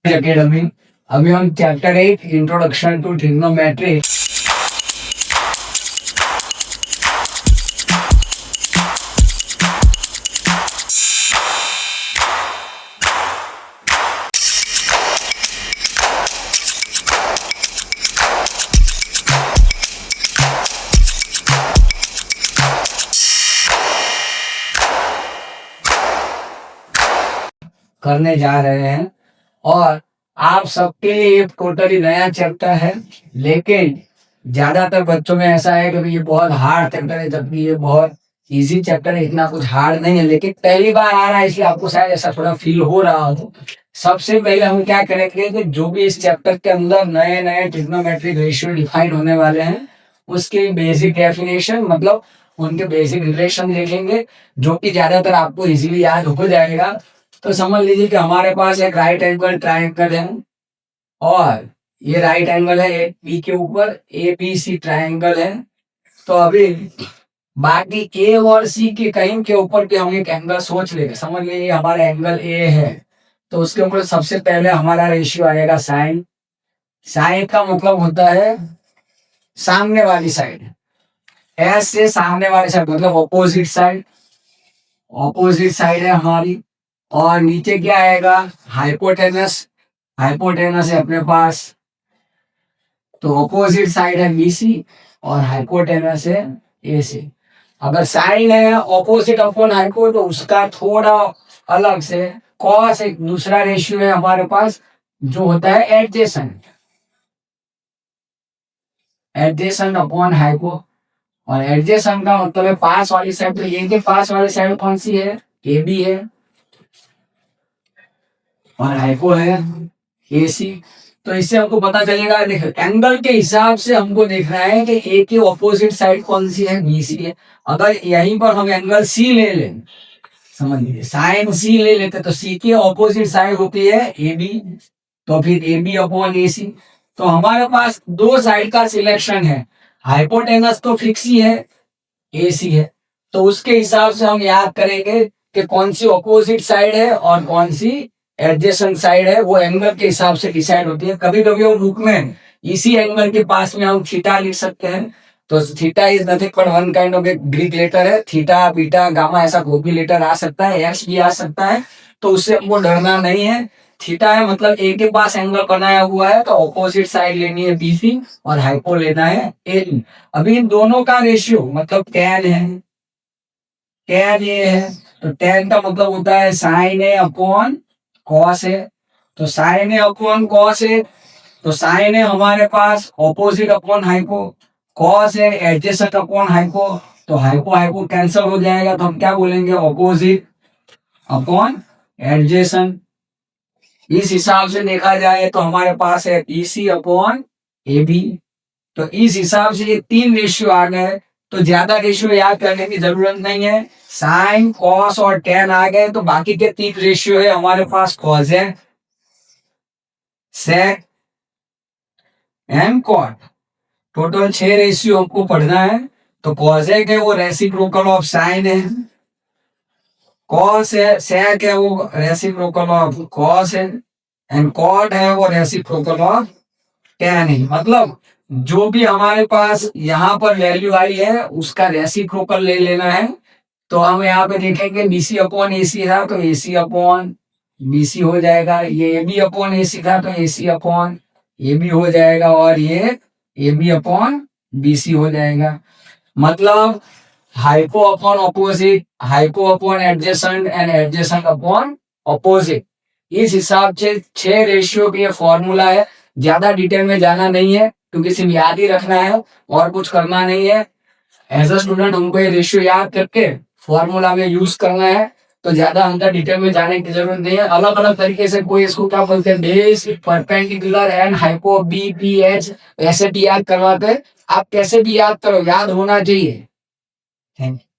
Academy. अभी हम chapter 8 introduction to trigonometry करने जा रहे हैं और आप सबके लिए ये टोटली नया चैप्टर है। लेकिन ज्यादातर बच्चों में ऐसा है कि ये बहुत हार्ड चैप्टर है, जबकि ये बहुत इजी चैप्टर है, इतना कुछ हार्ड नहीं है। लेकिन पहली बार आ रहा है इसलिए आपको शायद ऐसा थोड़ा फील हो रहा हो। सबसे पहले हम क्या करेंगे कि जो भी इस चैप्टर के अंदर नए नए ट्रिग्नोमेट्रिक रेशियो डिफाइन होने वाले हैं उसके बेसिक डेफिनेशन मतलब उनके बेसिक रिलेशन देखेंगे, जो कि ज्यादातर आपको इजीली याद हो जाएगा। तो समझ लीजिए कि हमारे पास एक राइट एंगल ट्रायंगल है और ये राइट एंगल है बी के ऊपर ए बी सी ट्रायंगल है। तो अभी बाकी ए और सी के कहीं के ऊपर के हम एक एंगल सोच लेंगे। समझ लीजिए हमारा एंगल ए है, तो उसके ऊपर सबसे पहले हमारा रेशियो आएगा साइन। साइन का मतलब होता है सामने वाली साइड, एस से सामने वाली साइड मतलब ऑपोजिट साइड। ऑपोजिट साइड है हमारी। और नीचे क्या आएगा, हाइपोटेनस। हाइपोटेनस है अपने पास, तो ऑपोजिट साइड है बीसी और हाइपोटेनस है एसी। अगर साइन है ऑपोजिट अपॉन हाइपो तो उसका थोड़ा अलग से कॉस एक दूसरा रेशियो है हमारे पास जो होता है एडजेसेंट। एडजेसेंट अपॉन हाइपो, और एडजेसेंट का मतलब है पास वाली साइड। तो ये के पास वाली साइड कौन सी है, ए बी है और हाइपो है एसी। तो इससे हमको पता चलेगा, देखो एंगल के हिसाब से हमको देखना है कि ए की ऑपोजिट साइड कौन सी है, बी सी है। अगर यहीं पर हम एंगल सी ले लें, समझ लीजिए साइन सी ले लेते तो सी की ऑपोजिट साइड होती है ए बी, तो फिर ए बी अपॉन ए सी। तो हमारे पास दो साइड का सिलेक्शन है, हाइपोटेनस तो फिक्स ही है, ए सी है। तो उसके हिसाब से हम याद करेंगे कि कौन सी ऑपोजिट साइड है और कौन सी एडजेसेंट साइड है। वो एंगल के हिसाब से डिसाइड होती है। कभी कभी वो बुक में इसी एंगल के पास में हम थीटा लिख सकते हैं। तो theta is nothing but one kind of एक ग्रीक लेटर है। थीटा बीटा गामा ऐसा कोई भी लेटर आ सकता है, एक्स भी आ सकता है। तो उससे हमको डरना नहीं है। थीटा है मतलब ए के पास एंगल बनाया हुआ है, तो ऑपोजिट साइड लेनी है बीसी और हाइपो लेना है ए। अभी इन दोनों का रेशियो मतलब tan है, tan ये है। तो tan का मतलब होता है साइन ए अपॉन कॉस है। तो साइन ए अपॉन कॉस है, तो साइन है हमारे पास ऑपोजिट अपॉन हाइपो, कॉस है एडजेसेंट अपॉन हाइपो। तो हाइपो हाइपो कैंसिल हो जाएगा, तो हम क्या बोलेंगे ऑपोजिट अपॉन एडजेसेंट। इस हिसाब से देखा जाए तो हमारे पास है बीसी अपॉन ए बी। तो इस हिसाब से ये तीन रेशियो आ गए। तो ज्यादा रेशियो याद करने की जरूरत नहीं है। साइन कॉस और टेन आ गए, तो बाकी के तीन रेशियो है हमारे पास cosec, sec and cot. Total 6 ratio आपको पढ़ना है। तो कॉसेक है वो रेसिप्रोकल ऑफ साइन है, कॉस है सेक है वो रेसिप्रोकल ऑफ कॉस है, एंड कॉट है वो रेसिप्रोकल ऑफ टेन है। मतलब जो भी हमारे पास यहाँ पर वैल्यू आई है उसका रेसिप्रोकल ले लेना है। तो हम यहाँ पे देखेंगे बीसी अपॉन एसी था तो एसी अपॉन बीसी हो जाएगा, ये ए बी अपॉन एसी था तो एसी अपॉन ए बी हो जाएगा, और ये ए बी अपॉन बीसी हो जाएगा। मतलब hypo upon opposite, hypo upon adjacent and adjacent upon opposite. इस हिसाब से 6 रेशियो की फॉर्मूला है। ज्यादा डिटेल में जाना नहीं है क्योंकि सिर्फ याद ही रखना है और कुछ करना नहीं है। एज अ स्टूडेंट हमको ये रेशियो याद करके फॉर्मूला में यूज करना है। तो ज्यादा अंदर डिटेल में जाने की जरूरत नहीं है। अलग अलग तरीके से कोई इसको क्या बोलते हैं, base perpendicular and hypo B P H ऐसे भी याद करवाते हैं। आप कैसे भी याद करो, याद होना चाहिए। Thank you.